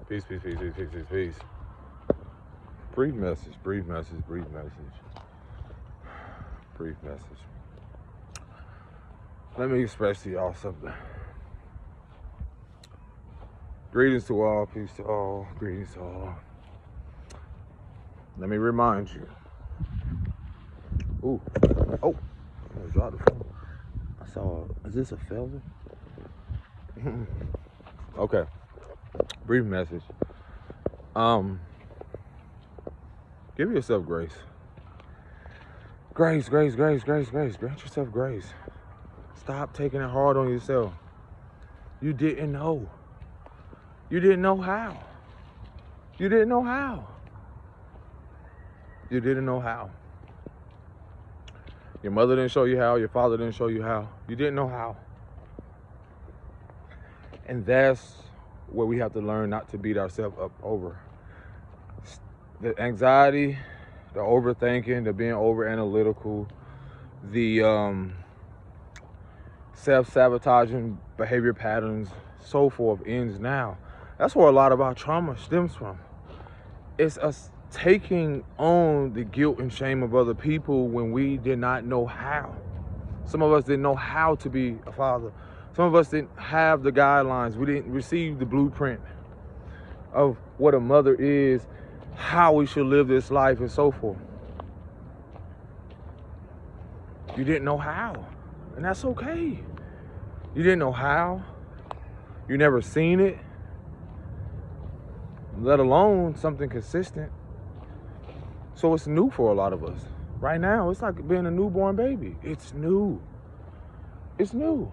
Peace, peace, peace, peace, peace, peace, peace. Brief message, brief message, brief message. Brief message. Let me express to y'all something. Greetings to all, peace to all, greetings to all. Let me remind you. Ooh, oh, I dropped the phone. I saw, is this a feather? Okay, brief message. Give yourself grace. Grace. Grant yourself grace. Stop taking it hard on yourself. You didn't know. You didn't know how. You didn't know how. You didn't know how. Your mother didn't show you how. Your father didn't show you how. You didn't know how. And that's where we have to learn not to beat ourselves up over. The anxiety, the overthinking, the being over analytical, the self-sabotaging behavior patterns, so forth, ends now. That's where a lot of our trauma stems from. It's us taking on the guilt and shame of other people when we did not know how. Some of us didn't know how to be a father. Some of us didn't have the guidelines. We didn't receive the blueprint of what a mother is, how we should live this life, and so forth. You didn't know how, and that's okay. You didn't know how. You never seen it, let alone something consistent. So it's new for a lot of us. Right now, it's like being a newborn baby. It's new. It's new.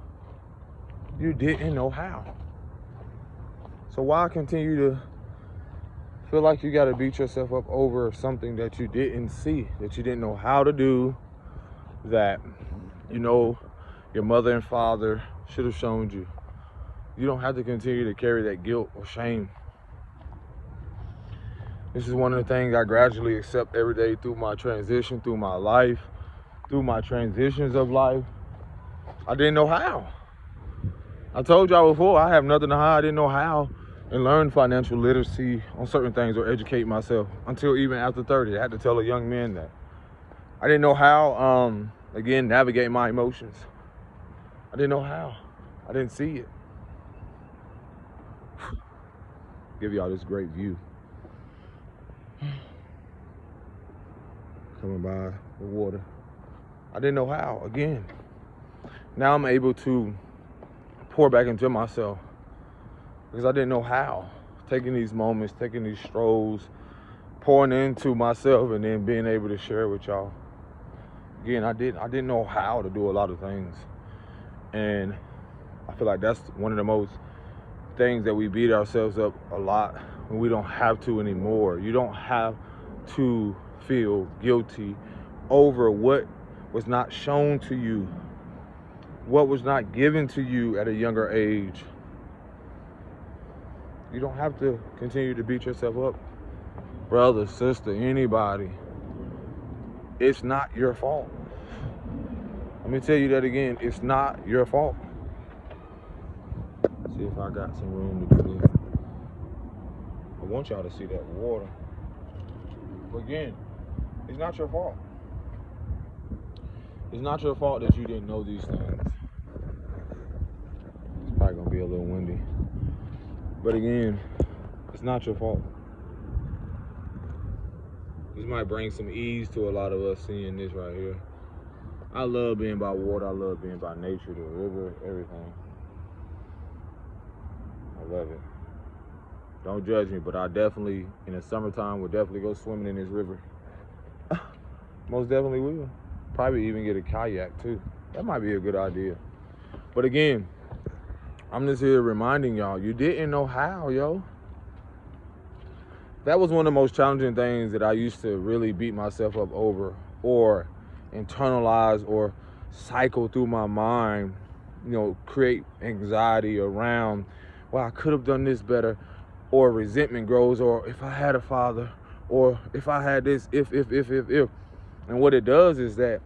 You didn't know how. So why continue to feel like you got to beat yourself up over something that you didn't see, that you didn't know how to do, that your mother and father should have shown you? You don't have to continue to carry that guilt or shame. This is one of the things I gradually accept every day through my transition, through my life, through my transitions of life. I didn't know how. I told y'all before, I have nothing to hide. I didn't know how and learn financial literacy on certain things or educate myself until even after 30. I had to tell a young man that. I didn't know how, again, navigate my emotions. I didn't know how. I didn't see it. Give y'all this great view. Coming by the water. I didn't know how, again. Now I'm able to pour back into myself because I didn't know how. Taking these moments, taking these strolls, pouring into myself, and then being able to share it with y'all. Again, I didn't know how to do a lot of things. And I feel like that's one of the most things that we beat ourselves up a lot when we don't have to anymore. You don't have to feel guilty over what was not shown to you, what was not given to you at a younger age. You don't have to continue to beat yourself up. Brother, sister, anybody. It's not your fault. Let me tell you that again. It's not your fault. See if I got some room to do this. I want y'all to see that water. But again, it's not your fault. It's not your fault that you didn't know these things. It's probably gonna be a little windy. But again, it's not your fault. This might bring some ease to a lot of us seeing this right here. I love being by water. I love being by nature, the river, everything. I love it. Don't judge me, but I definitely, in the summertime, will definitely go swimming in this river. Most definitely will. Probably even get a kayak too. That might be a good idea. But again, I'm just here reminding y'all, you didn't know how, yo. That was one of the most challenging things that I used to really beat myself up over or internalize or cycle through my mind, create anxiety around, well, I could have done this better, or resentment grows, or if I had a father, or if I had this, if. And what it does is that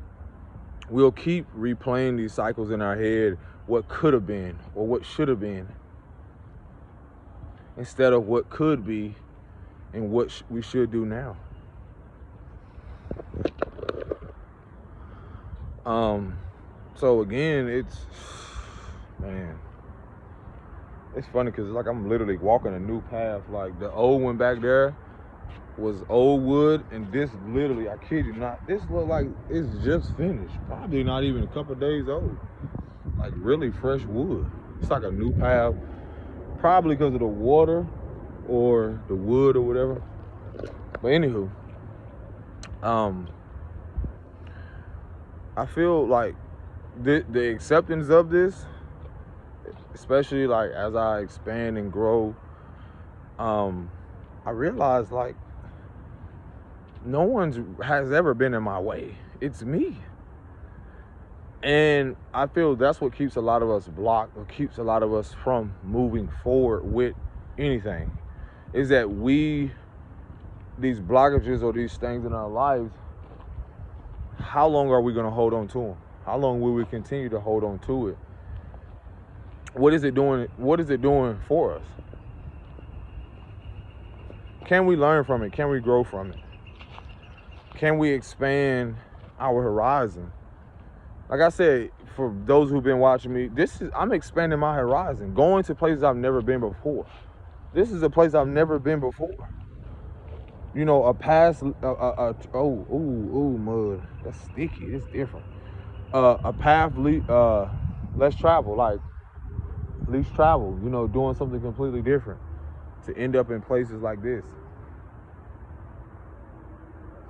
we'll keep replaying these cycles in our head, what could have been or what should have been. instead of what could be and what we should do now. So again, it's funny because like I'm literally walking a new path. Like the old one back there was old wood, and this literally, I kid you not, this look like it's just finished. Probably not even a couple days old. Like really fresh wood. It's like a new path, probably because of the water or the wood or whatever. But anywho, I feel like the acceptance of this, especially like as I expand and grow, I realize like no one has ever been in my way. It's me. And I feel that's what keeps a lot of us blocked, or keeps a lot of us from moving forward with anything, is that these blockages or these things in our lives, how long are we going to hold on to them? How long will we continue to hold on to it? What is it doing? What is it doing for us? Can we learn from it? Can we grow from it? Can we expand our horizon? Like I said, for those who've been watching me, I'm expanding my horizon, going to places I've never been before. This is a place I've never been before. You know, a past, mud, that's sticky, it's different. A path less traveled, like least traveled, you know, doing something completely different to end up in places like this.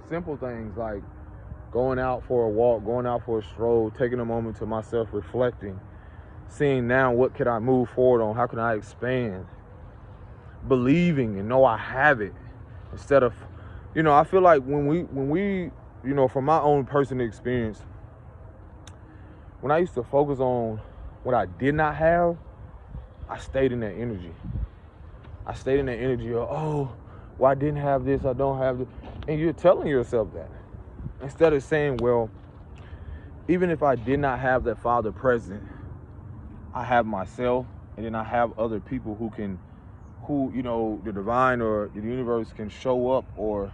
Simple things like going out for a walk, going out for a stroll, taking a moment to myself, reflecting, seeing now what could I move forward on, how can I expand, believing and know I have it, instead of, you know, I feel like when we, you know, from my own personal experience, when I used to focus on what I did not have, I stayed in that energy. I stayed in that energy of, oh, well, I didn't have this, I don't have this. And you're telling yourself that. Instead of saying, well, even if I did not have that father present, I have myself, and then I have other people who, you know, the divine or the universe can show up, or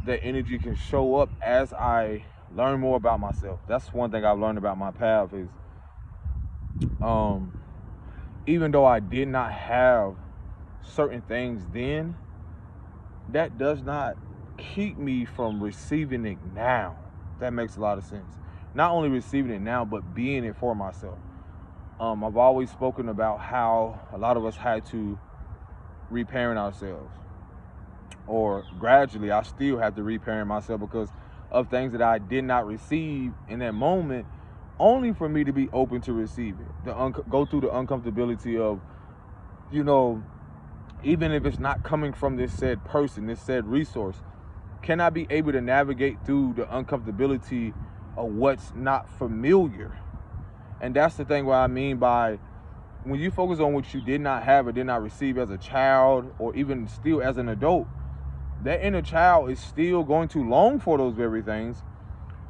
that energy can show up as I learn more about myself. That's one thing I've learned about my path is, even though I did not have certain things then, that does not keep me from receiving it now. That makes a lot of sense. Not only receiving it now, but being it for myself. I've always spoken about how a lot of us had to reparent ourselves, or gradually I still have to reparent myself because of things that I did not receive in that moment, only for me to be open to receive it. Go through the uncomfortability of, you know, even if it's not coming from this said person, this said resource, can I be able to navigate through the uncomfortability of what's not familiar? And that's the thing what I mean by, when you focus on what you did not have or did not receive as a child, or even still as an adult, that inner child is still going to long for those very things.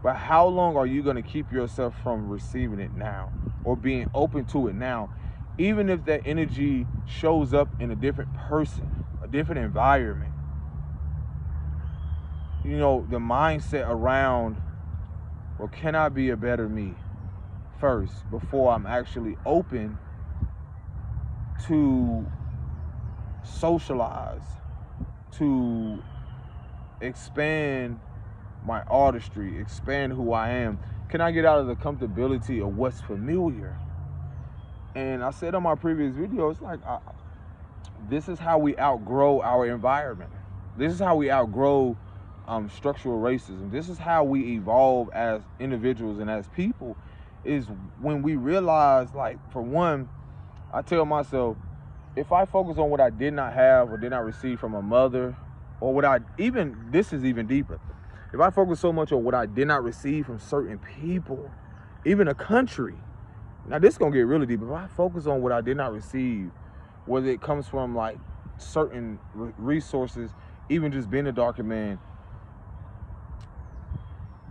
But how long are you going to keep yourself from receiving it now, or being open to it now? Even if that energy shows up in a different person, a different environment. You know, the mindset around, well, can I be a better me first before I'm actually open to socialize, to expand my artistry, expand who I am? Can I get out of the comfortability of what's familiar? And I said on my previous video, it's like, this is how we outgrow our environment. This is how we outgrow structural racism. This is how we evolve as individuals and as people, is when we realize, like, for one, I tell myself, if I focus on what I did not have or did not receive from a mother, or this is even deeper. If I focus so much on what I did not receive from certain people, even a country, now this is gonna get really deep. If I focus on what I did not receive, whether it comes from like certain resources, even just being a darker man,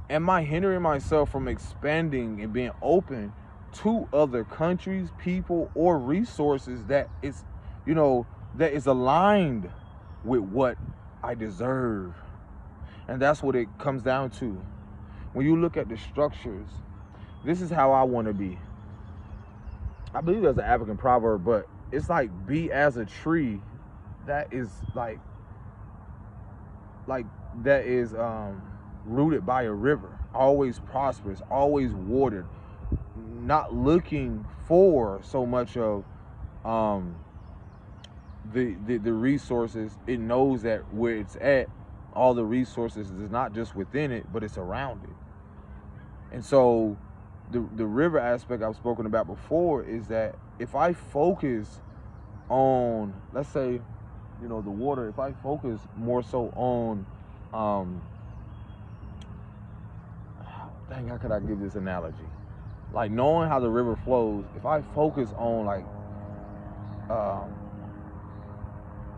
am I hindering myself from expanding and being open to other countries, people, or resources that is, you know, that is aligned with what I deserve. And that's what it comes down to. When you look at the structures, this is how I want to be. I believe there's an African proverb, but it's like, be as a tree that is like that is rooted by a river, always prosperous, always watered, not looking for so much of the resources. It knows that where it's at, all the resources is not just within it, but it's around it. And so the river aspect I've spoken about before is that if I focus on, let's say, the water, if I focus more so on, how could I give this analogy? Like knowing how the river flows, if I focus on like,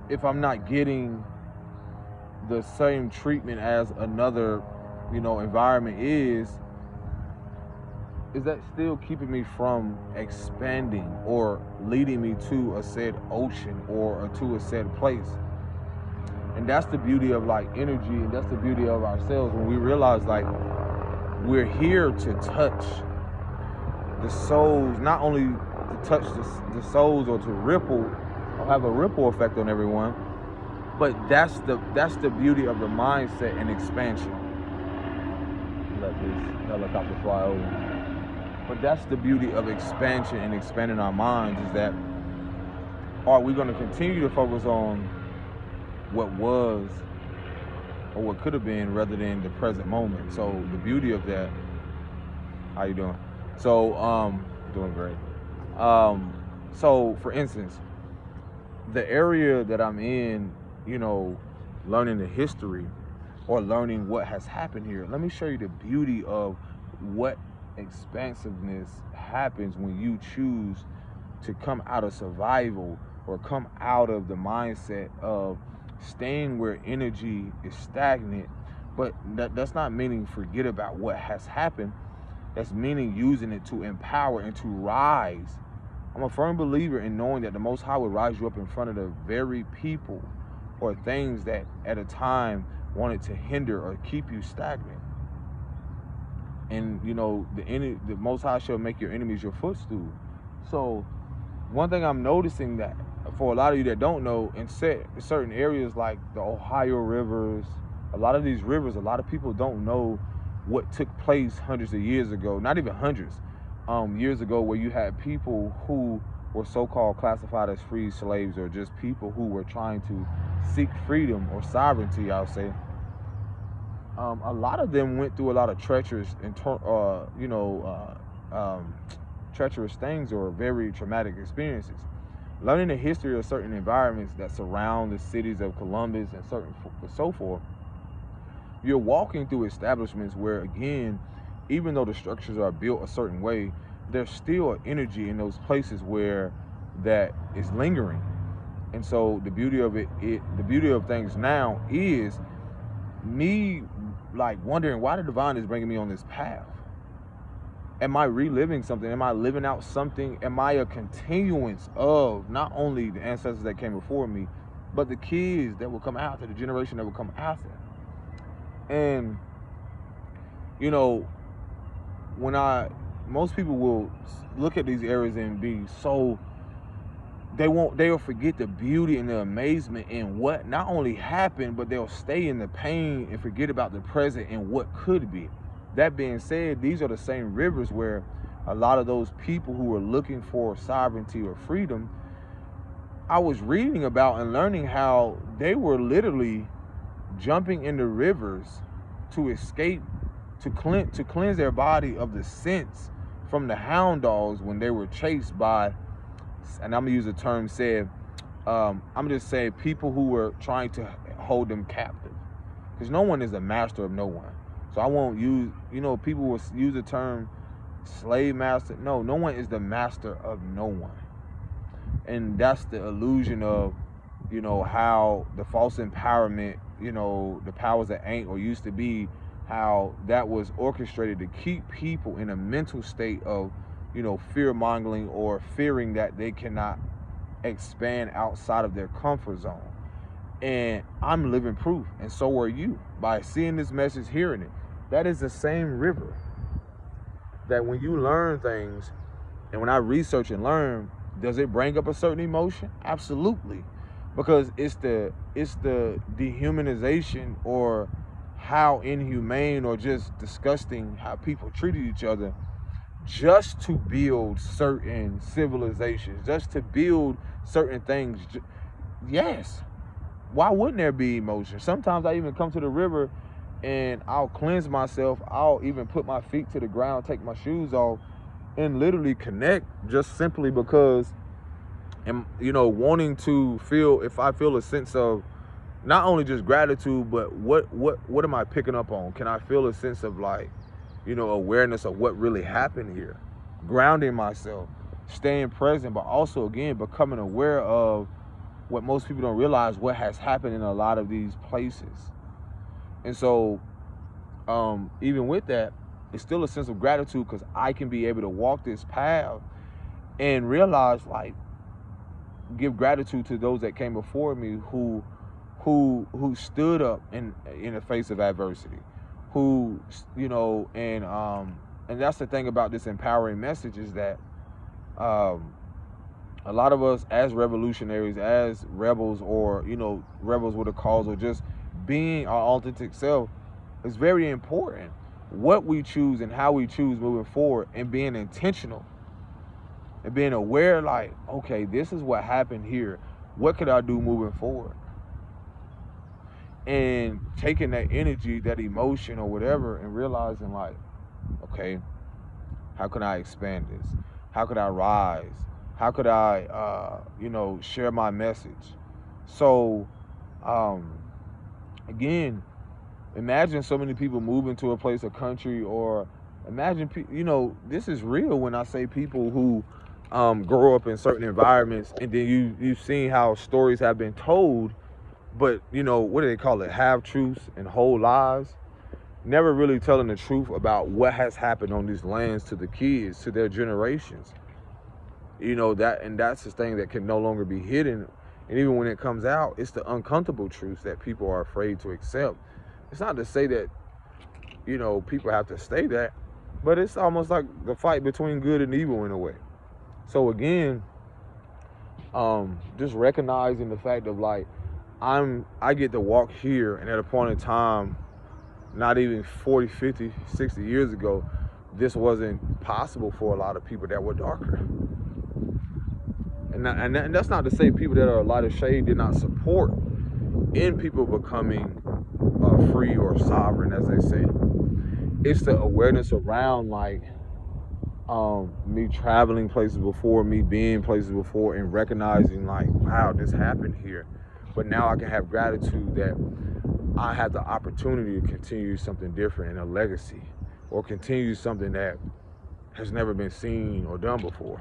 if I'm not getting the same treatment as another, environment is that still keeping me from expanding or leading me to a said ocean or to a said place? And that's the beauty of like energy, and that's the beauty of ourselves when we realize like we're here to touch the souls, not only to touch the souls or to ripple or have a ripple effect on everyone, but that's the beauty of the mindset and expansion. Let this helicopter fly over. But that's the beauty of expansion and expanding our minds, is that are we going to continue to focus on what was or what could have been rather than the present moment? So the beauty of that, how you doing? So doing great. So for instance, the area that I'm in, learning the history or learning what has happened here, let me show you the beauty of what expansiveness happens when you choose to come out of survival or come out of the mindset of staying where energy is stagnant. But that's not meaning forget about what has happened. That's meaning using it to empower and to rise. I'm a firm believer in knowing that the Most High will rise you up in front of the very people or things that at a time wanted to hinder or keep you stagnant. And the Most High shall make your enemies your footstool. So one thing I'm noticing that for a lot of you that don't know, in certain areas like the Ohio rivers, a lot of these rivers, a lot of people don't know what took place hundreds of years ago, not even hundreds, years ago, where you had people who were so-called classified as free slaves, or just people who were trying to seek freedom or sovereignty, I'll say. A lot of them went through a lot of treacherous and treacherous things or very traumatic experiences. Learning the history of certain environments that surround the cities of Columbus and so forth, you're walking through establishments where, again, even though the structures are built a certain way, there's still an energy in those places where that is lingering. And so the beauty of the beauty of things now is me like wondering why the divine is bringing me on this path. Am I reliving something? Am I living out something? Am I a continuance of not only the ancestors that came before me, but the kids that will come after, the generation that will come after? And most people will look at these areas and be so, they'll forget the beauty and the amazement in what not only happened, but they'll stay in the pain and forget about the present and what could be. That being said, these are the same rivers where a lot of those people who were looking for sovereignty or freedom, I was reading about and learning how they were literally jumping in the rivers to escape, to cleanse their body of the scents from the hound dogs when they were chased by, and I'm gonna use the term said, I'm just saying people who were trying to hold them captive, because no one is the master of no one. So I won't use, people will use the term slave master. No one is the master of no one. And that's the illusion of, how the false empowerment, the powers that ain't or used to be, how that was orchestrated to keep people in a mental state of, fear mongering or fearing that they cannot expand outside of their comfort zone. And I'm living proof, and so are you, by seeing this message, hearing it. That is the same river that when you learn things, and when I research and learn, does it bring up a certain emotion? Absolutely. Because it's the dehumanization, or how inhumane or just disgusting how people treated each other, just to build certain civilizations, just to build certain things. Yes. Why wouldn't there be emotion? Sometimes I even come to the river and I'll cleanse myself. I'll even put my feet to the ground, take my shoes off, and literally connect, just simply because I'm, wanting to feel, if I feel a sense of not only just gratitude, but what am I picking up on? Can I feel a sense of like, awareness of what really happened here? Grounding myself, staying present, but also again becoming aware of what most people don't realize, what has happened in a lot of these places. And so even with that, it's still a sense of gratitude, because I can be able to walk this path and realize, like, give gratitude to those that came before me who stood up in the face of adversity, and that's the thing about this empowering message, is that a lot of us as revolutionaries, as rebels, or rebels with a cause, or just being our authentic self, is very important. What we choose and how we choose moving forward, and being intentional and being aware, like, okay, this is what happened here. What could I do moving forward? And taking that energy, that emotion, or whatever, and realizing, like, okay, how can I expand this? How could I rise? How could I, share my message? So, again, imagine so many people moving to a place or country, or imagine, this is real when I say people who grow up in certain environments, and then you've seen how stories have been told, but what do they call it? Half truths and whole lies. Never really telling the truth about what has happened on these lands to the kids, to their generations. That's the thing that can no longer be hidden. And even when it comes out, it's the uncomfortable truths that people are afraid to accept. It's not to say that, people have to stay that, but it's almost like the fight between good and evil in a way. So again, just recognizing the fact of, like, I get to walk here, and at a point in time, not even 40, 50, 60 years ago, this wasn't possible for a lot of people that were darker. And that's not to say people that are a lighter shade did not support in people becoming free or sovereign, as they say. It's the awareness around, like, me traveling places before, me being places before, and recognizing, like, wow, this happened here. But now I can have gratitude that I have the opportunity to continue something different, and a legacy, or continue something that has never been seen or done before.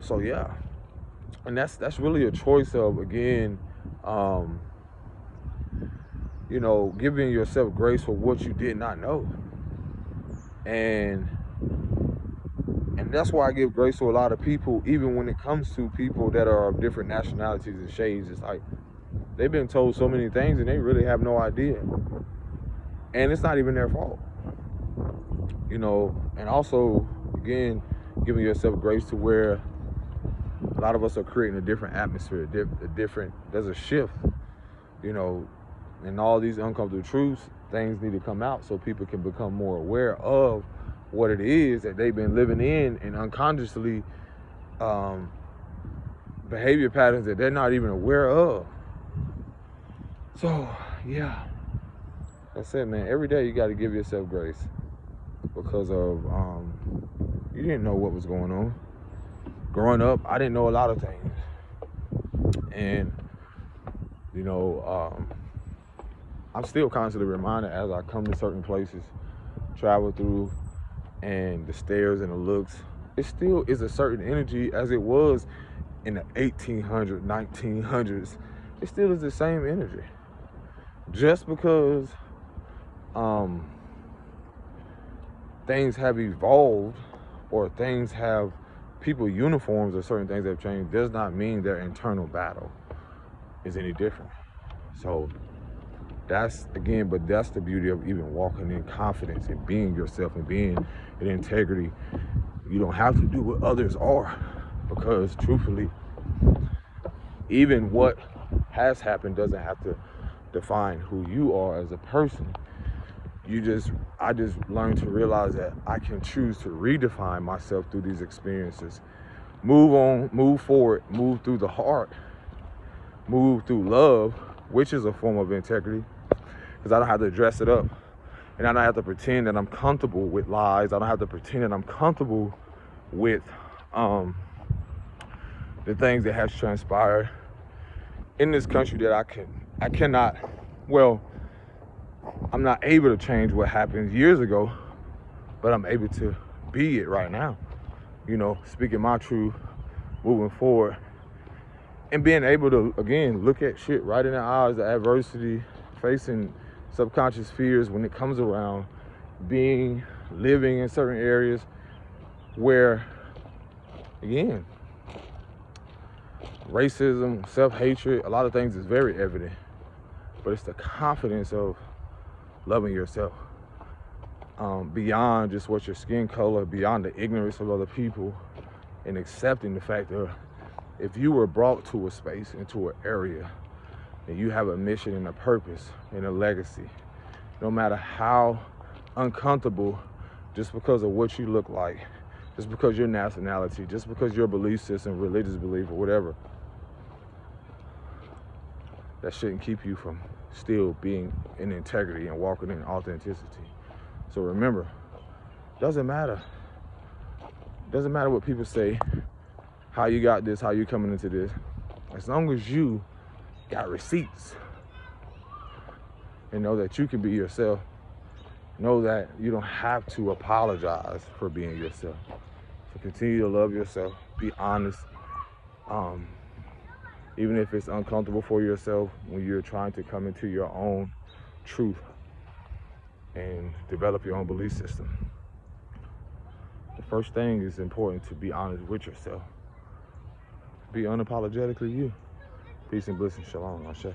So yeah, and that's really a choice of, again, giving yourself grace for what you did not know, and that's why I give grace to a lot of people, even when it comes to people that are of different nationalities and shades. It's like they've been told so many things and they really have no idea, and it's not even their fault. And also, again, giving yourself grace to where a lot of us are creating a different atmosphere, there's a shift, and all these uncomfortable truths, things need to come out so people can become more aware of what it is that they've been living in, and unconsciously behavior patterns that they're not even aware of. So yeah, that's it, man. Every day you got to give yourself grace, because of you didn't know what was going on. Growing up, I didn't know a lot of things, and I'm still constantly reminded as I come to certain places, travel through, and the stares and the looks, it still is a certain energy as it was in the 1800s, 1900s. It still is the same energy. Just because things have evolved, or things have people uniforms or certain things that have changed does not mean their internal battle is any different. So that's the beauty of even walking in confidence and being yourself and being in integrity. You don't have to do what others are, because truthfully, even what has happened doesn't have to define who you are as a person. I just learned to realize that I can choose to redefine myself through these experiences. Move on, move forward, move through the heart, move through love, which is a form of integrity, because I don't have to dress it up. And I don't have to pretend that I'm comfortable with lies. I don't have to pretend that I'm comfortable with the things that has transpired in this country that I cannot, well, I'm not able to change what happened years ago, but I'm able to be it right now. You know, speaking my truth, moving forward, and being able to, again, look at shit right in the eyes, the adversity, facing subconscious fears when it comes around, living in certain areas where, again, racism, self-hatred, a lot of things is very evident, but it's the confidence of loving yourself beyond just what your skin color, beyond the ignorance of other people, and accepting the fact that if you were brought to a space, into an area, and you have a mission and a purpose and a legacy, no matter how uncomfortable, just because of what you look like, just because your nationality, just because your belief system, religious belief, or whatever, that shouldn't keep you from still being in integrity and walking in authenticity. So remember, doesn't matter what people say, how you got this, how you coming into this, as long as you got receipts and know that you can be yourself, know that you don't have to apologize for being yourself. So continue to love yourself, be honest, even if it's uncomfortable for yourself when you're trying to come into your own truth and develop your own belief system. The first thing is important to be honest with yourself. Be unapologetically you. Peace and bliss and shalom, Ashe.